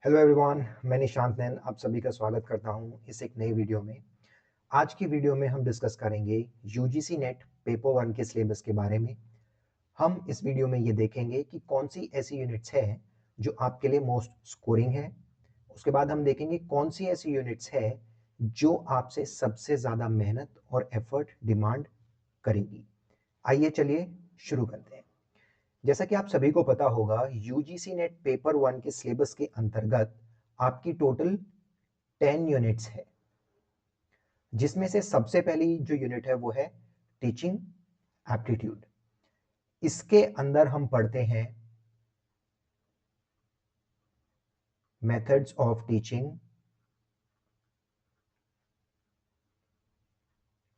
Hello everyone, मैं निशांत नैन आप सभी का स्वागत करता हूं इस एक नई वीडियो में। आज की वीडियो में हम डिस्कस करेंगे यूजीसी नेट पेपर वन के सिलेबस के बारे में। हम इस वीडियो में ये देखेंगे कि कौन सी ऐसी यूनिट्स है जो आपके लिए मोस्ट स्कोरिंग है। उसके बाद हम देखेंगे कौन सी ऐसी यूनिट्स है जो आपसे सबसे ज़्यादा मेहनत और एफर्ट डिमांड करेगी। आइए चलिए शुरू करते हैं। जैसा कि आप सभी को पता होगा, यूजीसी नेट पेपर वन के सिलेबस के अंतर्गत आपकी टोटल 10 यूनिट्स है, जिसमें से सबसे पहली जो यूनिट है वो है टीचिंग एप्टीट्यूड। इसके अंदर हम पढ़ते हैं methods of teaching,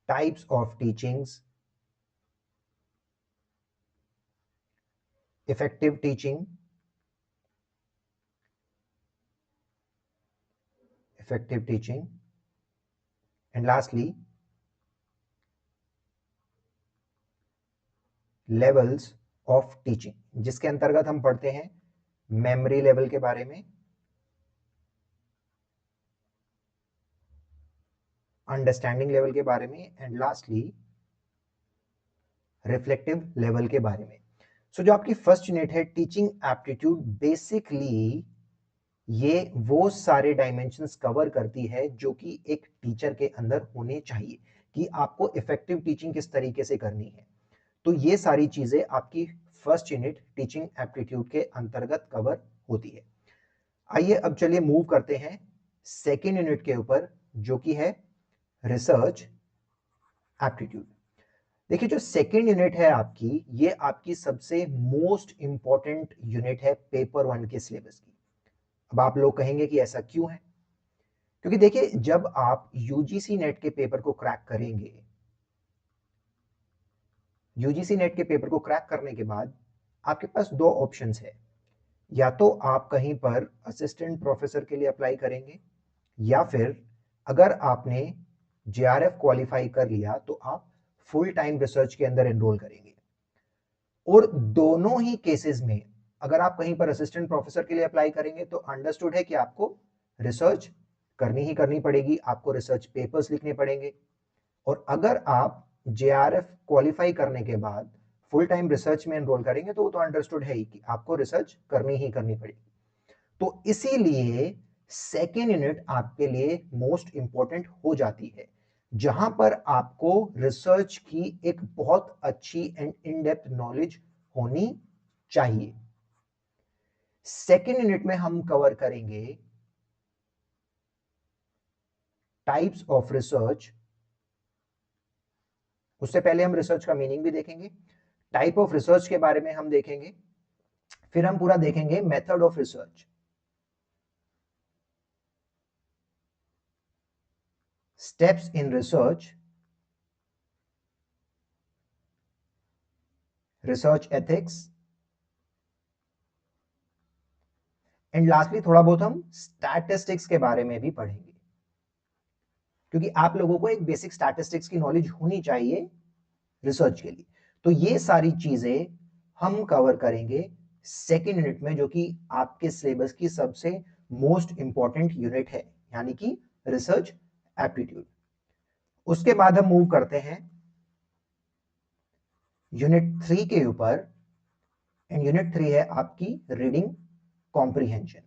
types of teachings, effective teaching, and lastly levels of teaching, जिसके अंतर्गत हम पढ़ते हैं मेमोरी लेवल के बारे में, अंडरस्टैंडिंग लेवल के बारे में एंड लास्टली रिफ्लेक्टिव लेवल के बारे में। सो जो आपकी फर्स्ट यूनिट है टीचिंग एप्टीट्यूड, बेसिकली ये वो सारे डायमेंशंस कवर करती है जो कि एक टीचर के अंदर होने चाहिए कि आपको इफेक्टिव टीचिंग किस तरीके से करनी है। तो ये सारी चीजें आपकी फर्स्ट यूनिट टीचिंग एप्टीट्यूड के अंतर्गत कवर होती है। आइए अब चलिए मूव करते हैं सेकेंड यूनिट के ऊपर, जो कि है रिसर्च एप्टीट्यूड। देखिए, जो सेकेंड यूनिट है आपकी, ये आपकी सबसे मोस्ट इंपॉर्टेंट यूनिट है पेपर वन के सिलेबस की। अब आप लोग कहेंगे कि ऐसा क्यों है? क्योंकि देखिए, जब आप यूजीसी नेट के पेपर को क्रैक करेंगे, यूजीसी नेट के पेपर को क्रैक करने के बाद आपके पास दो ऑप्शंस है। या तो आप कहीं पर असिस्टेंट प्रोफेसर के लिए अप्लाई करेंगे, या फिर अगर आपने जेआरएफ क्वालिफाई कर लिया तो आप फुल टाइम रिसर्च के अंदर एनरोल करेंगे। और दोनों ही केसेस में अगर आप कहीं पर असिस्टेंट प्रोफेसर के लिए अप्लाई करेंगे तो अंडरस्टूड है कि आपको रिसर्च करनी ही करनी पड़ेगी, आपको रिसर्च पेपर्स लिखने पड़ेंगे। और अगर आप जेआरएफ क्वालिफाई करने के बाद फुल टाइम रिसर्च में एनरोल करेंगे तो वो तो अंडरस्टूड है ही कि आपको रिसर्च करनी ही करनी पड़ेगी। तो इसीलिए सेकेंड यूनिट आपके लिए मोस्ट इंपॉर्टेंट हो जाती है, जहां पर आपको रिसर्च की एक बहुत अच्छी एंड इन डेप्थ नॉलेज होनी चाहिए। सेकेंड यूनिट में हम कवर करेंगे टाइप्स ऑफ रिसर्च। उससे पहले हम रिसर्च का मीनिंग भी देखेंगे, टाइप ऑफ रिसर्च के बारे में हम देखेंगे, फिर हम पूरा देखेंगे method of research, steps in research, research ethics and lastly थोड़ा बहुत हम स्टैटिस्टिक्स के बारे में भी पढ़ेंगे, क्योंकि आप लोगों को एक बेसिक स्टैटिस्टिक्स की नॉलेज होनी चाहिए रिसर्च के लिए। तो ये सारी चीजें हम कवर करेंगे सेकेंड यूनिट में, जो कि आपके सिलेबस की सबसे मोस्ट इंपॉर्टेंट यूनिट है, यानी कि रिसर्च एप्टीट्यूड। उसके बाद हम मूव करते हैं यूनिट 3 के ऊपर, एंड यूनिट 3 है आपकी रीडिंग कॉम्प्रिहेंशन।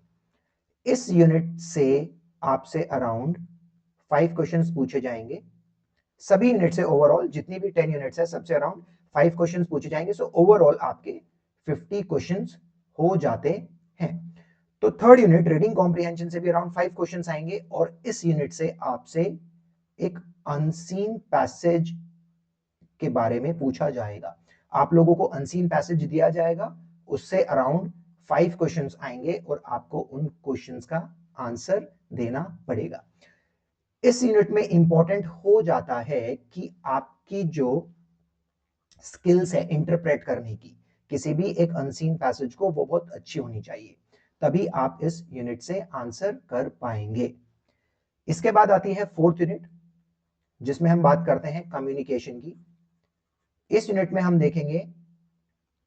इस यूनिट से आपसे अराउंड 5 क्वेश्चंस पूछे जाएंगे। सभी यूनिट से ओवरऑल जितनी भी 10 यूनिट्स है सबसे अराउंड 5 क्वेश्चंस पूछे जाएंगे। सो ओवरऑल आपके 50 क्वेश्चंस हो जाते हैं। तो थर्ड यूनिट रीडिंग कॉम्प्रिहेंशन से भी अराउंड 5 क्वेश्चंस आएंगे, और इस यूनिट से आपसे एक अनसीन पैसेज के बारे में पूछा जाएगा। आप लोगों को अनसीन पैसेज दिया जाएगा, उससे अराउंड 5 क्वेश्चंस आएंगे और आपको उन क्वेश्चंस का आंसर देना पड़ेगा। इस यूनिट में इंपॉर्टेंट हो जाता है कि आपकी जो स्किल्स है इंटरप्रेट करने की, किसी भी एक अनसीन पैसेज को, वो बहुत अच्छी होनी चाहिए, तभी आप इस यूनिट से आंसर कर पाएंगे। इसके बाद आती है फोर्थ यूनिट, जिसमें हम बात करते हैं कम्युनिकेशन की। इस यूनिट में हम देखेंगे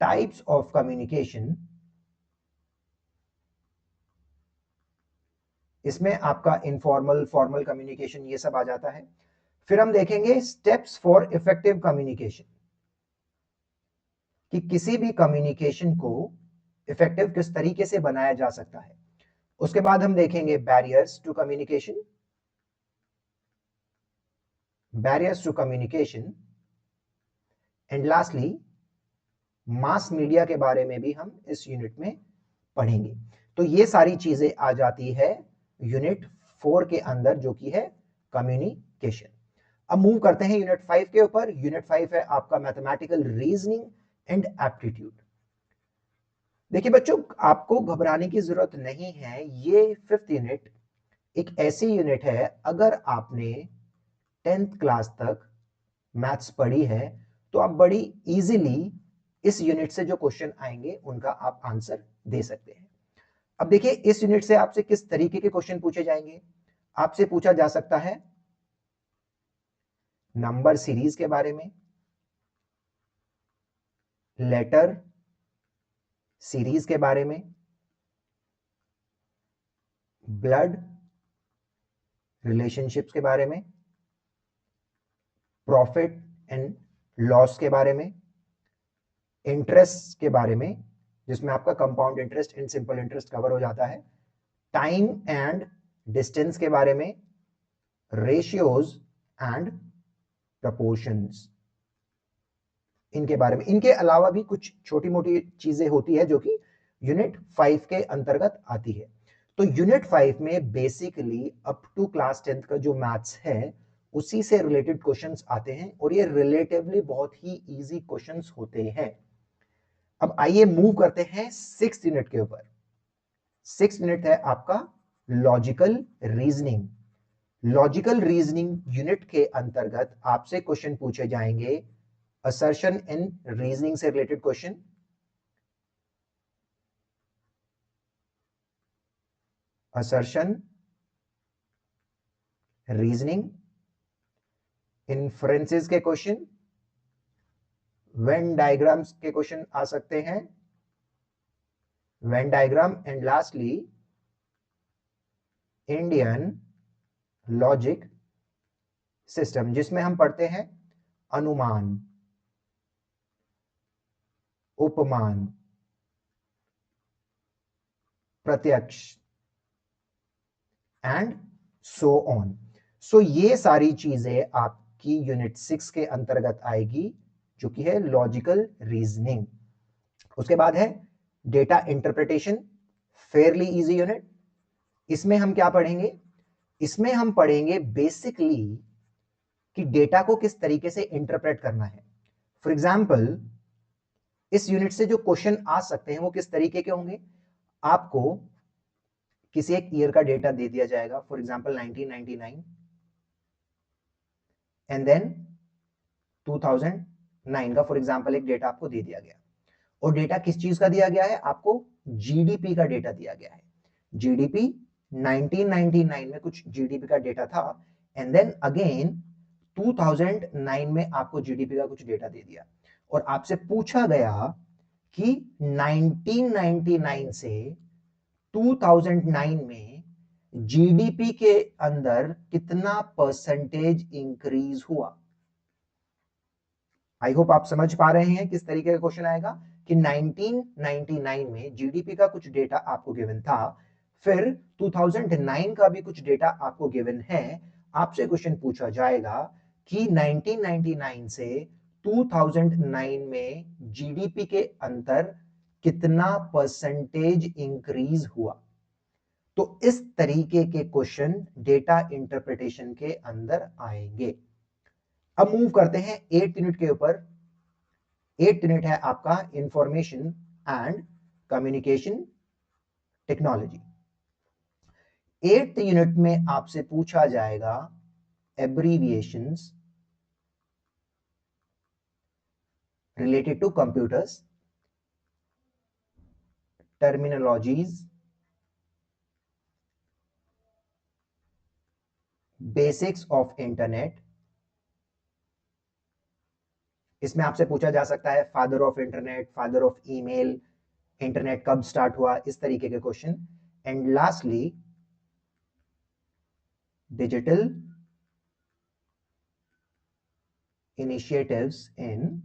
टाइप्स ऑफ कम्युनिकेशन, इसमें आपका इनफॉर्मल, फॉर्मल कम्युनिकेशन ये सब आ जाता है। फिर हम देखेंगे स्टेप्स फॉर इफेक्टिव कम्युनिकेशन, कि किसी भी कम्युनिकेशन को इफेक्टिव किस तरीके से बनाया जा सकता है। उसके बाद हम देखेंगे barriers to communication, and lastly mass media के बारे में भी हम इस यूनिट में पढ़ेंगे। तो ये सारी चीजें आ जाती है यूनिट 4 के अंदर, जो कि है कम्युनिकेशन। अब मूव करते हैं यूनिट 5 के ऊपर। यूनिट 5 है आपका मैथमेटिकल रीजनिंग एंड एप्टीट्यूड। देखिए बच्चों, आपको घबराने की जरूरत नहीं है। ये 5th यूनिट एक ऐसी यूनिट है, अगर आपने 10th क्लास तक मैथ्स पढ़ी है तो आप बड़ी इजीली इस यूनिट से जो क्वेश्चन आएंगे उनका आप आंसर दे सकते हैं। अब देखिए, इस यूनिट से आपसे किस तरीके के क्वेश्चन पूछे जाएंगे। आपसे पूछा जा सकता है नंबर सीरीज के बारे में, लेटर सीरीज के बारे में, ब्लड रिलेशनशिप्स के बारे में, प्रॉफिट एंड लॉस के बारे में, इंटरेस्ट के बारे में, जिसमें आपका compound interest and simple interest cover हो जाता है, टाइम एंड डिस्टेंस के बारे में, रेशियोज एंड प्रपोर्शंस, इनके बारे में। इनके अलावा भी कुछ छोटी मोटी चीजें होती है जो कि यूनिट 5 के अंतर्गत आती है। तो यूनिट 5 में basically up to class 10th का जो मैथ्स है उसी से रिलेटेड क्वेश्चंस आते हैं, और ये रिलेटिवली बहुत ही इजी क्वेश्चंस होते हैं। अब आइए मूव करते हैं 6th यूनिट के ऊपर। 6th यूनिट है आपका logical reasoning. Logical reasoning unit के अंतर्गत आपसे क्वेश्चन पूछे जाएंगे असर्शन इन रीजनिंग से related question, assertion, reasoning, inferences के क्वेश्चन, वेन डायग्राम्स के क्वेश्चन आ सकते हैं, Venn diagram, and lastly Indian logic system, जिसमें हम पढ़ते हैं अनुमान, उपमान, प्रत्यक्ष एंड सो ऑन। सो ये सारी चीजें आपकी यूनिट 6 के अंतर्गत आएगी, जो कि है लॉजिकल रीजनिंग। उसके बाद है data interpretation, Fairlie easy unit. इसमें हम क्या पढ़ेंगे? इसमें हम पढ़ेंगे बेसिकली कि डेटा को किस तरीके से इंटरप्रेट करना है। फॉर एग्जाम्पल, इस यूनिट से जो क्वेश्चन आ सकते हैं वो किस तरीके के होंगे? आपको किसी एक ईयर का डेटा दे दिया जाएगा, फॉर एग्जाम्पल 1999, एंड देन 2009 का फॉर एग्जाम्पल एक डेटा आपको दे दिया गया। और डेटा किस चीज का दिया गया है? आपको जीडीपी का डेटा दिया गया है। जीडीपी 1999 में कुछ जीडीपी का डेटा था, एंड देन अगेन 2009 में आपको जीडीपी का कुछ डेटा दे दिया, और आपसे पूछा गया कि 1999 से 2009 में जीडीपी के अंदर कितना परसेंटेज इंक्रीज हुआ। आई होप आप समझ पा रहे हैं किस तरीके का क्वेश्चन आएगा कि 1999 में जीडीपी का कुछ डेटा आपको गिवन था, फिर 2009 का भी कुछ डेटा आपको गिवन है। आपसे क्वेश्चन पूछा जाएगा कि 1999 से 2009 में जीडीपी के अंदर कितना परसेंटेज इंक्रीज हुआ। तो इस तरीके के क्वेश्चन डेटा इंटरप्रिटेशन के अंदर आएंगे। अब मूव करते हैं 8th यूनिट के ऊपर। 8th यूनिट है आपका information and communication technology. 8th unit में आपसे पूछा जाएगा abbreviations related to computers, terminologies, basics of internet. इसमें आपसे पूछा जा सकता है father of internet, father of email, internet कब स्टार्ट हुआ, इस तरीके के question. And lastly digital initiatives in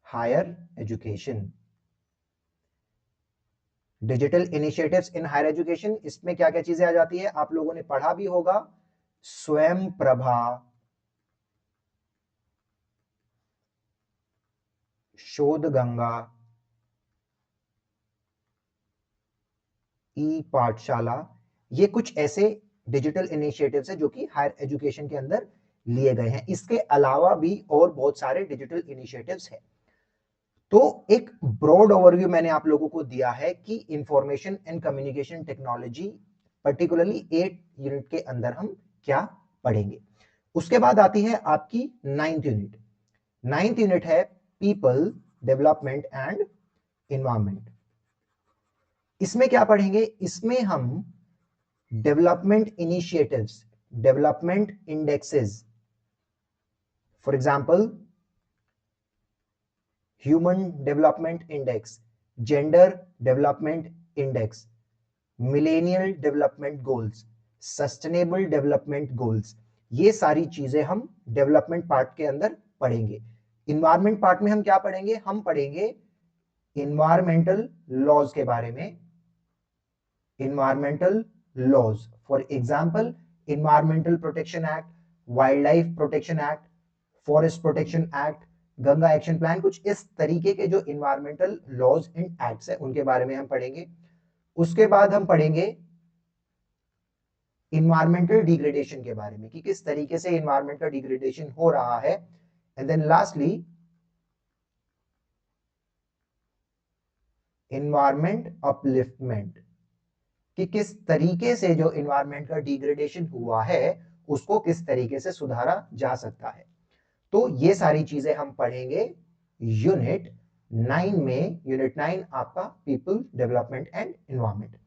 higher education. Digital initiatives in higher education, इसमें क्या क्या चीजें आ जाती है, आप लोगों ने पढ़ा भी होगा। स्वयं प्रभा, शोध गंगा, ई पाठशाला, ये कुछ ऐसे डिजिटल इनिशिएटिव्स हैं जो कि हायर एजुकेशन के अंदर लिए गए हैं। इसके अलावा भी और बहुत सारे डिजिटल इनिशिएटिव्स हैं। तो एक ब्रॉड ओवरव्यू मैंने आप लोगों को दिया है कि information and communication technology particularly 8 unit के अंदर हम क्या पढ़ेंगे। उसके बाद आती है आपकी 9th यूनिट। 9th यूनिट है पीपल डेवलपमेंट एंड एनवायरमेंट। इसमें क्या पढ़ेंगे, इसमें हम development initiatives, development indexes, for example human development index, gender development index, millennial development goals, sustainable development goals, ये सारी चीजें हम डेवलपमेंट पार्ट के अंदर पढ़ेंगे। इन्वायरमेंट पार्ट में हम क्या पढ़ेंगे, हम पढ़ेंगे इन्वायरमेंटल लॉज के बारे में। Environmental laws, for example environmental protection act, wildlife protection act, forest protection act, Ganga action plan, कुछ इस तरीके के जो इन्वायरमेंटल लॉज एंड एक्ट्स है उनके बारे में हम पढ़ेंगे। उसके बाद हम पढ़ेंगे इन्वायरमेंटल डिग्रेडेशन के बारे में कि किस तरीके से इन्वायरमेंट का डिग्रेडेशन हो रहा है। And then lastly environment upliftment, कि किस तरीके से जो इन्वायरमेंट का डिग्रेडेशन हुआ है उसको किस तरीके से सुधारा जा सकता है। तो ये सारी चीजें हम पढ़ेंगे यूनिट 9 में। यूनिट 9 आपका people development and environment.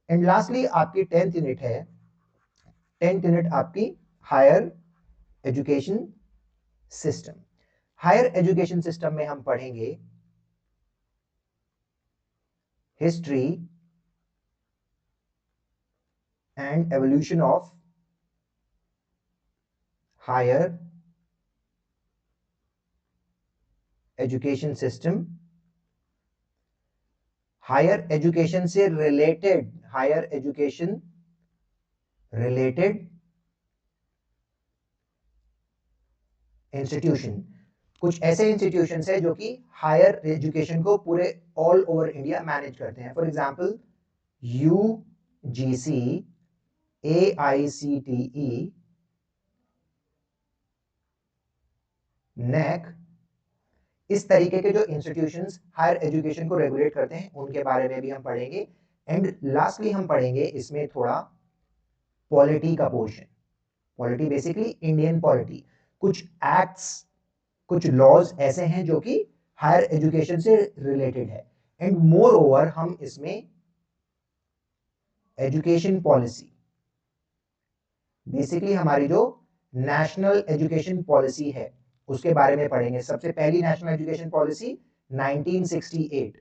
And lastly आपकी 10th यूनिट है। 10th यूनिट आपकी higher education system. Higher education system में हम पढ़ेंगे history and evolution of higher education system, higher education से related, higher education related institution, कुछ ऐसे इंस्टीट्यूशन है जो कि हायर एजुकेशन को पूरे ऑल ओवर इंडिया मैनेज करते हैं। फॉर एग्जांपल यूजीसी, एआईसीटीई, नेक, इस तरीके के जो इंस्टीट्यूशंस हायर एजुकेशन को रेगुलेट करते हैं उनके बारे में भी हम पढ़ेंगे। एंड लास्टली हम पढ़ेंगे इसमें थोड़ा पॉलिटी का portion. Polity basically Indian polity, कुछ एक्ट्स, कुछ लॉज ऐसे हैं जो कि हायर एजुकेशन से रिलेटेड है। एंड मोर ओवर हम इसमें एजुकेशन पॉलिसी, बेसिकली हमारी जो नेशनल एजुकेशन पॉलिसी है उसके बारे में पढ़ेंगे। सबसे पहली national education policy 1968,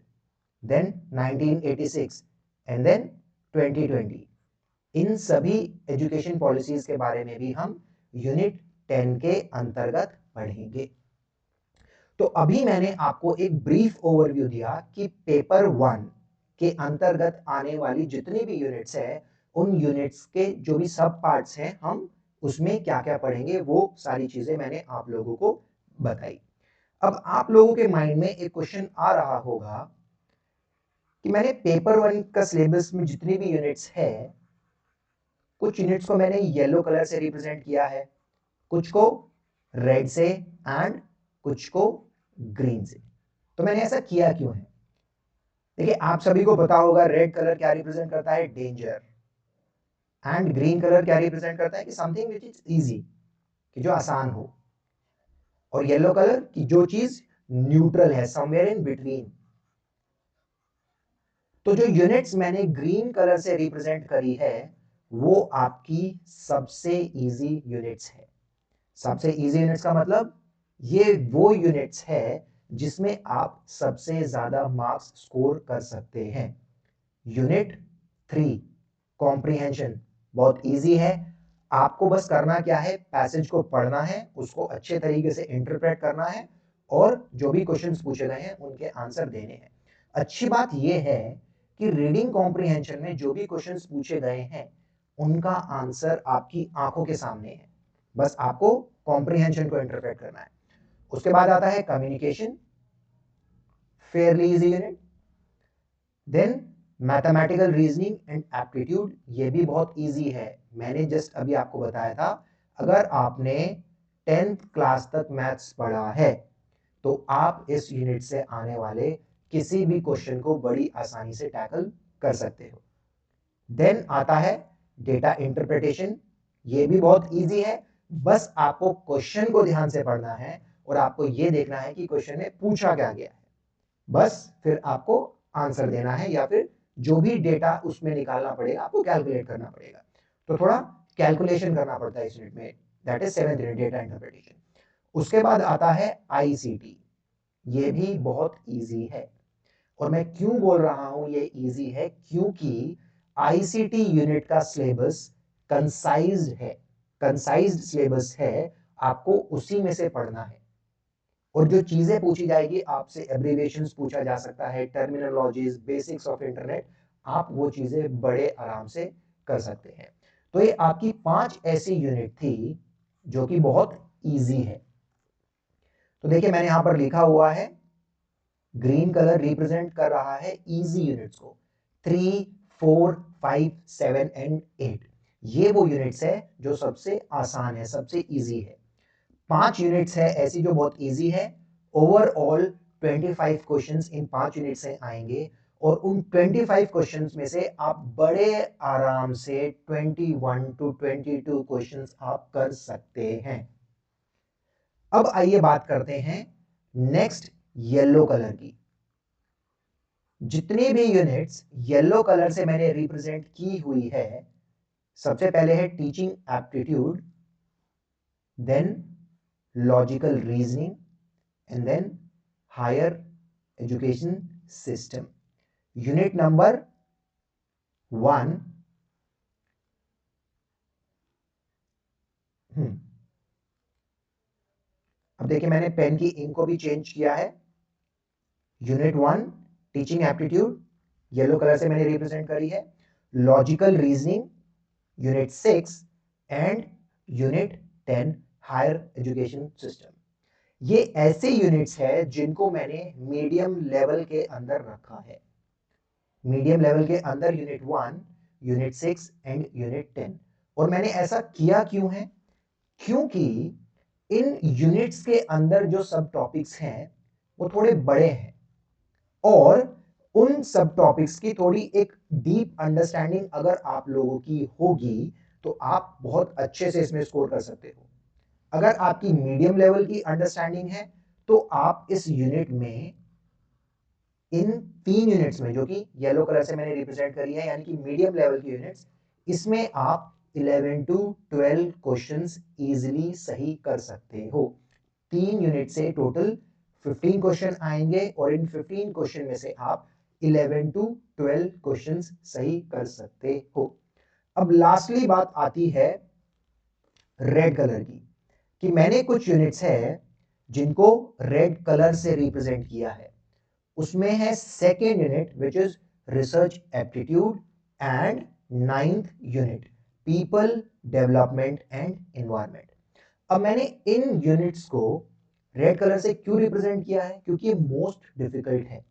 then 1986 and then 2020। इन सभी एजुकेशन पॉलिसीज के बारे में भी हम यूनिट 10 के अंतर्गत पढ़ेंगे। तो अभी मैंने आपको एक ब्रीफ ओवरव्यू दिया कि पेपर 1 के अंतर्गत आने वाली जितनी भी यूनिट्स है उन यूनिट्स के जो भी सब पार्ट्स हैं हम उसमें क्या क्या पढ़ेंगे, वो सारी चीजें मैंने आप लोगों को बताई। अब आप लोगों के माइंड में एक क्वेश्चन आ रहा होगा कि मैंने पेपर 1 का सिलेबस में जितनी भी यूनिट्स है, कुछ यूनिट्स को मैंने येलो कलर से रिप्रेजेंट किया है, कुछ को रेड से एंड कुछ को ग्रीन से। तो मैंने ऐसा किया क्यों है? देखिए आप सभी को पता होगा रेड कलर क्या रिप्रेजेंट करता है, डेंजर, एंड ग्रीन कलर क्या रिप्रेजेंट करता है कि समथिंग विच इज इजी, कि जो आसान हो, और येलो कलर की जो चीज न्यूट्रल है, समवेयर इन बिटवीन। तो जो यूनिट्स मैंने ग्रीन कलर से रिप्रेजेंट करी है वो आपकी सबसे इजी यूनिट्स है। सबसे इजी यूनिट्स का मतलब ये वो यूनिट्स है जिसमें आप सबसे ज्यादा मार्क्स स्कोर कर सकते हैं। यूनिट 3 कॉम्प्रिहेंशन, बहुत इजी है। आपको बस करना क्या है, पैसेज को पढ़ना है, उसको अच्छे तरीके से इंटरप्रेट करना है और जो भी क्वेश्चंस पूछे गए हैं उनके आंसर देने हैं। अच्छी बात यह है कि रीडिंग कॉम्प्रिहेंशन में जो भी क्वेश्चंस पूछे गए हैं उनका आंसर आपकी आंखों के सामने है, बस आपको कॉम्प्रिहेंशन को इंटरप्रेट करना है। उसके बाद आता है communication, fairly easy unit. Then mathematical reasoning and aptitude, ये भी बहुत इजी है। मैंने जस्ट अभी आपको बताया था, अगर आपने 10th क्लास तक मैथ्स पढ़ा है तो आप इस यूनिट से आने वाले किसी भी क्वेश्चन को बड़ी आसानी से टैकल कर सकते हो। देन आता है डेटा इंटरप्रिटेशन, ये भी बहुत इजी है, बस आपको क्वेश्चन को ध्यान से पढ़ना है और आपको ये देखना है कि क्वेश्चन में पूछा क्या गया है, बस फिर आपको आंसर देना है या फिर जो भी डेटा उसमें निकालना पड़ेगा आपको कैलकुलेट करना पड़ेगा। तो थोड़ा कैलकुलेशन करना पड़ता है इस यूनिट में, that is 7th unit, data interpretation. उसके बाद आता है आईसीटी, ये भी बहुत इजी है। और मैं क्यों बोल रहा हूं ये इजी है, क्योंकि आईसीटी यूनिट का सिलेबस कंसाइज्ड है, कंसाइज्ड सिलेबस है, आपको उसी में से पढ़ना है। और जो चीजें पूछी जाएगी आपसे, एब्रिविएशंस पूछा जा सकता है, टर्मिनोलॉजीज, बेसिक्स ऑफ इंटरनेट, आप वो चीजें बड़े आराम से कर सकते हैं। तो ये आपकी 5 ऐसी यूनिट थी जो कि बहुत इजी है। तो देखिए मैंने यहां पर लिखा हुआ है, ग्रीन कलर रिप्रेजेंट कर रहा है इजी यूनिट्स को, 3, 4, 5, 7 एंड 8। ये वो यूनिट्स है जो सबसे आसान है, सबसे इजी है। 5 यूनिट्स है ऐसी जो बहुत इजी है। ओवरऑल 25 क्वेश्चंस इन 5 यूनिट से आएंगे और उन 25 क्वेश्चंस में से आप बड़े आराम से 21 टू 22 क्वेश्चंस आप कर सकते हैं। अब आइए बात करते हैं नेक्स्ट येलो कलर की। जितनी भी यूनिट्स येलो कलर से मैंने रिप्रेजेंट की हुई है, सबसे पहले है teaching aptitude, then logical reasoning and then higher education system. Unit number 1, अब देखिए मैंने पेन की इंक को भी चेंज किया है। Unit 1 teaching aptitude yellow colour से मैंने रिप्रेजेंट करी है, logical reasoning unit 6 and unit 10 higher education system. ये ऐसे यूनिट्स है जिनको मैंने मीडियम लेवल के अंदर रखा है। मीडियम लेवल के अंदर यूनिट 1, यूनिट 6 एंड यूनिट 10। और मैंने ऐसा किया क्यों है, क्योंकि इन यूनिट्स के अंदर जो सब टॉपिक्स हैं वो थोड़े बड़े हैं और उन सब टॉपिक्स की थोड़ी एक डीप अंडरस्टैंडिंग अगर आप लोगों की होगी तो आप बहुत अच्छे से इसमें स्कोर कर सकते हो। अगर आपकी मीडियम लेवल की अंडरस्टैंडिंग है तो आप इस यूनिट में, इन 3 यूनिट्स में जो कि येलो कलर से मैंने रिप्रेजेंट करी है यानी कि मीडियम लेवल की यूनिट्स, इसमें आप 11 टू 12 क्वेश्चंस इजीली सही कर सकते हो। 3 यूनिट से टोटल 15 क्वेश्चन आएंगे और इन 15 क्वेश्चन में से आप 11 टू 12 क्वेश्चंस सही कर सकते हो। अब लास्टली बात आती है रेड कलर की, कि मैंने कुछ यूनिट्स है जिनको रेड कलर से रिप्रेजेंट किया है। उसमें है second unit which is research aptitude and 9th unit people development and environment. अब मैंने इन यूनिट्स को रेड कलर से क्यों रिप्रेजेंट किया है, क्योंकि ये मोस्ट डिफिकल्ट है।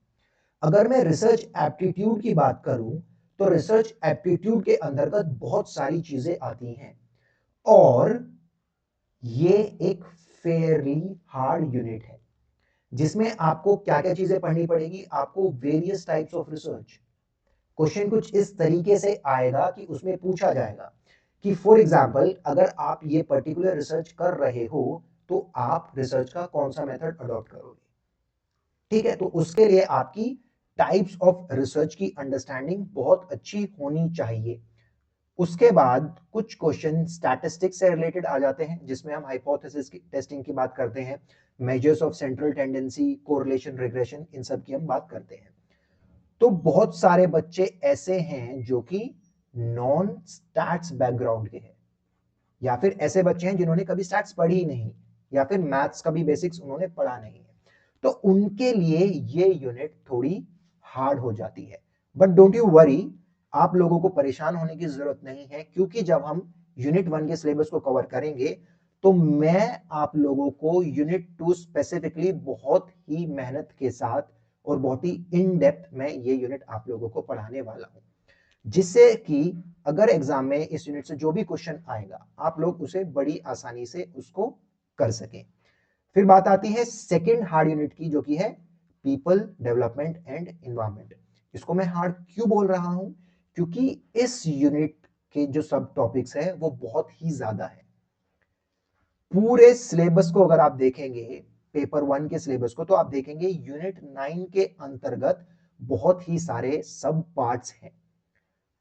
अगर मैं रिसर्च एप्टीट्यूड की बात करूं तो रिसर्च एप्टीट्यूड के अंतर्गत बहुत सारी चीजें आती हैं और ये एक फेयरली हार्ड यूनिट है जिसमें आपको क्या क्या चीजें पढ़नी पड़ेगी। आपको various types of research, question कुछ इस तरीके से आएगा कि उसमें पूछा जाएगा कि फॉर एग्जांपल अगर आप ये पर्टिकुलर रिसर्च कर रहे हो तो आप रिसर्च का कौन सा मेथड अडॉप्ट करोगे। ठीक है, तो उसके लिए आपकी टाइप्स ऑफ रिसर्च की अंडरस्टैंडिंग बहुत अच्छी होनी चाहिए। उसके बाद कुछ क्वेश्चन स्टैटिस्टिक्स से रिलेटेड आ जाते हैं जिसमें हम हाइपोथेसिस की टेस्टिंग की बात करते हैं, measures of central tendency, correlation, regression, इन सब की हम बात करते हैं। तो बहुत सारे बच्चे ऐसे हैं जो कि नॉन स्टैट्स बैकग्राउंड के हैं, या फिर ऐसे बच्चे हैं जिन्होंने कभी स्टैट्स पढ़ी ही नहीं, या फिर मैथ्स का भी बेसिक्स उन्होंने पढ़ा नहीं है, तो उनके लिए ये यूनिट थोड़ी हार्ड हो जाती है। बट डोंट यू वरी, आप लोगों को परेशान होने की जरूरत नहीं है, क्योंकि जब हम यूनिट 1 के सिलेबस को कवर करेंगे तो मैं आप लोगों को यूनिट 2 स्पेसिफिकली बहुत ही मेहनत के साथ और बहुत ही इन डेप्थ में ये यूनिट आप लोगों को पढ़ाने वाला हूं, जिससे कि अगर एग्जाम में इस यूनिट से जो भी क्वेश्चन आएगा आप लोग उसे बड़ी आसानी से उसको कर सकें। फिर बात आती है सेकंड हार्ड यूनिट की, जो कि है पीपल डेवलपमेंट एंड एनवायरनमेंट। इसको मैं हार्ड क्यों बोल रहा हूं? क्योंकि इस यूनिट के जो सब टॉपिक्स है वो बहुत ही ज्यादा है। पूरे सिलेबस को अगर आप देखेंगे, पेपर 1 के सिलेबस को, तो आप देखेंगे यूनिट 9 के अंतर्गत बहुत ही सारे सब पार्ट्स हैं।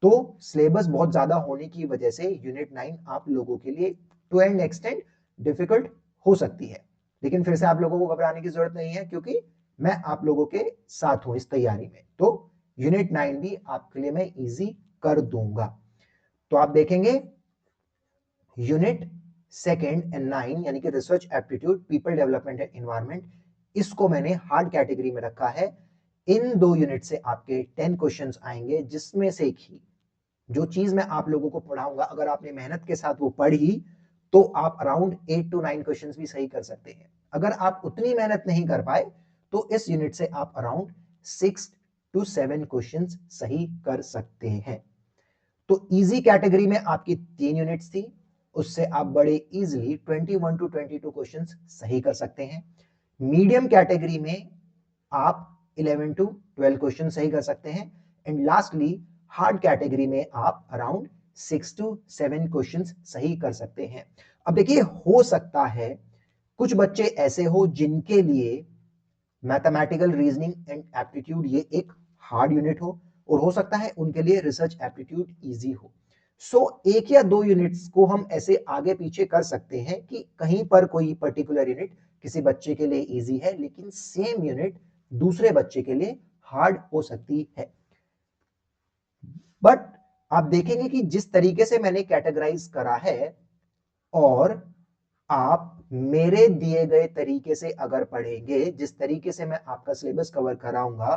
तो सिलेबस बहुत ज्यादा होने की वजह से यूनिट 9 आप लोगों के लिए टू एंड एक्सटेंड डिफिकल्ट हो सकती है, लेकिन फिर से आप लोगों को घबराने की जरूरत नहीं है, क्योंकि मैं आप लोगों के साथ हूं इस तैयारी में। तो यूनिट 9 भी आपके लिए मैं इजी कर दूंगा। तो आप देखेंगे यूनिट सेकेंड एंड 9 यानी कि research aptitude, people development and environment, इसको मैंने हार्ड कैटेगरी में रखा है। इन दो यूनिट से आपके 10 क्वेश्चंस आएंगे, जिसमें से ही जो चीज मैं आप लोगों को पढ़ाऊंगा अगर आपने मेहनत के साथ वो पढ़ी तो आप अराउंड 8 to 9 क्वेश्चंस भी सही कर सकते हैं। अगर आप उतनी मेहनत नहीं कर पाए तो इस यूनिट से आप अराउंड 6 to 7 क्वेश्चंस सही कर सकते हैं। तो इजी कैटेगरी में आपकी 3 यूनिट्स थी, उससे आप बड़े इजीली 21 to 22 क्वेश्चंस सही कर सकते हैं। मीडियम कैटेगरी में आप 11 to 12 क्वेश्चन सही कर सकते हैं, एंड लास्टली हार्ड कैटेगरी में आप अराउंड 6 to 7 क्वेश्चंस सही कर सकते हैं। अब देखिए, हो सकता है कुछ बच्चे ऐसे हो जिनके लिए मैथमेटिकल रीजनिंग एंड एप्टीट्यूड ये एक हार्ड यूनिट हो, और हो सकता है उनके लिए रिसर्च एप्टीट्यूड इजी हो। सो एक या दो यूनिट्स को हम ऐसे आगे पीछे कर सकते हैं कि कहीं पर कोई पर्टिकुलर यूनिट किसी बच्चे के लिए इजी है, लेकिन सेम यूनिट दूसरे बच्चे के लिए हार्ड हो सकती है। बट आप देखेंगे कि जिस तरीके से मैंने कैटेगराइज करा है, और आप मेरे दिए गए तरीके से अगर पढ़ेंगे, जिस तरीके से मैं आपका सिलेबस कवर कराऊंगा,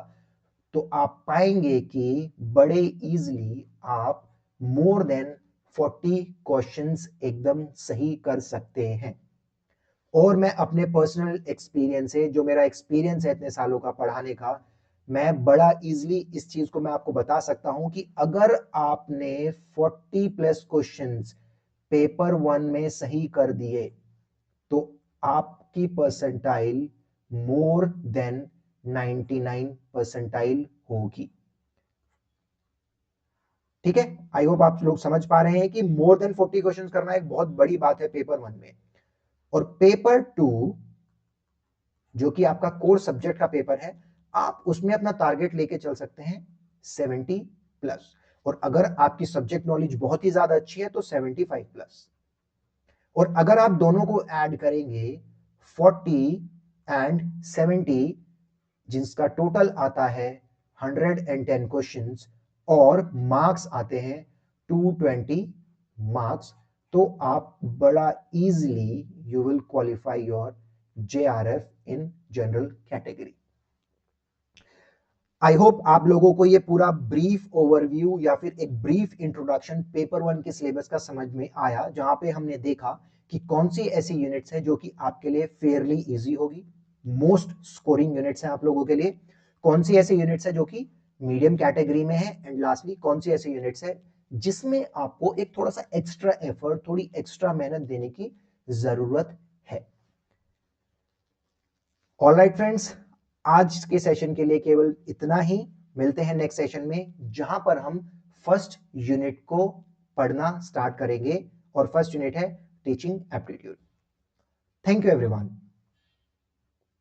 तो आप पाएंगे कि बड़े इजीली आप मोर देन 40 क्वेश्चंस एकदम सही कर सकते हैं। और मैं अपने पर्सनल एक्सपीरियंस से, जो मेरा एक्सपीरियंस है इतने सालों का पढ़ाने का, मैं बड़ा इजीली इस चीज को मैं आपको बता सकता हूं कि अगर आपने 40 प्लस क्वेश्चंस पेपर 1 में सही कर दिए तो आपकी परसेंटाइल मोर देन 99 परसेंटाइल होगी। ठीक है, आई होप आप लोग समझ पा रहे हैं कि मोर देन 40 क्वेश्चंस करना एक बहुत बड़ी बात है पेपर 1 में। और पेपर 2 जो कि आपका कोर सब्जेक्ट का पेपर है, आप उसमें अपना टारगेट लेके चल सकते हैं 70 प्लस, और अगर आपकी सब्जेक्ट नॉलेज बहुत ही ज्यादा अच्छी है तो 75 प्लस। और अगर आप दोनों को ऐड करेंगे 40 एंड 70, जिसका टोटल आता है 110 क्वेश्चंस, और मार्क्स आते हैं 220 मार्क्स, तो आप बड़ा easily you will qualify your JRF in general category. I hope आप लोगों को ये पूरा ब्रीफ ओवरव्यू या फिर एक ब्रीफ इंट्रोडक्शन पेपर 1 के सिलेबस का समझ में आया, जहां पे हमने देखा कि कौन सी ऐसी यूनिट्स है जो कि आपके लिए फेयरली इजी होगी, मोस्ट स्कोरिंग यूनिट्स हैं आप लोगों के लिए, कौन सी ऐसी यूनिट्स है जो कि मीडियम कैटेगरी में है, एंड लास्टली कौन सी ऐसी यूनिट्स है जिसमें आपको एक थोड़ा सा एक्स्ट्रा एफर्ट, थोड़ी एक्स्ट्रा मेहनत देने की जरूरत है। ऑलराइट फ्रेंड्स, आज के सेशन के लिए केवल इतना ही। मिलते हैं नेक्स्ट सेशन में, जहां पर हम फर्स्ट यूनिट को पढ़ना स्टार्ट करेंगे, और फर्स्ट यूनिट है teaching aptitude. Thank you everyone.